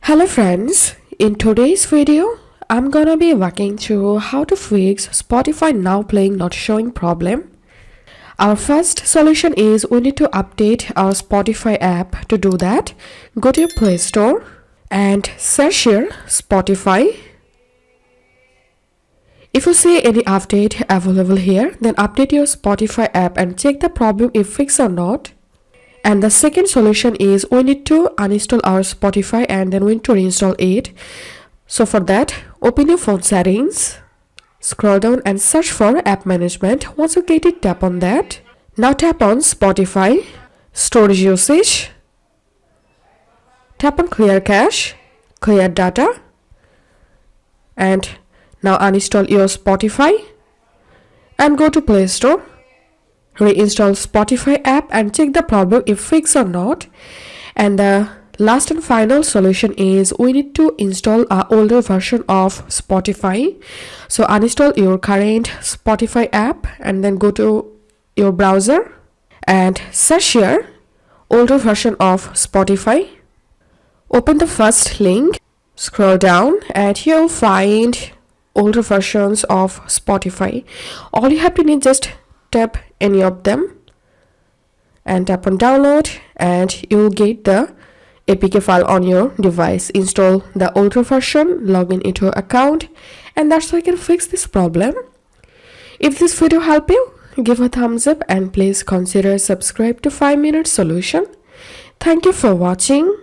Hello friends, in today's video, I'm gonna be walking through how to fix Spotify now playing not showing problem. Our first solution is we need to update our Spotify app. To do that, go to your Play Store and search here Spotify. If you see any update available here, then update your Spotify app and check the problem if fixed or not. And the second solution is we need to uninstall our Spotify and then we need to reinstall it. So for that, open your phone settings, scroll down and search for app management. Once you get it, tap on that. Now tap on Spotify, storage usage, tap on clear cache, clear data, and now uninstall your Spotify and go to Play Store. Reinstall Spotify app and check the problem if fixed or not. And the last and final solution is we need to install an older version of Spotify. So uninstall your current Spotify app and then go to your browser and search here older version of Spotify. Open the first link, scroll down and you'll find older versions of Spotify. All you have to need just tap any of them and tap on download and you'll get the APK file on your device. Install the older version, log in into your account, and that's how you can fix this problem. If this video helped you, give a thumbs up and please consider subscribe to 5 Minute Solution. Thank you for watching.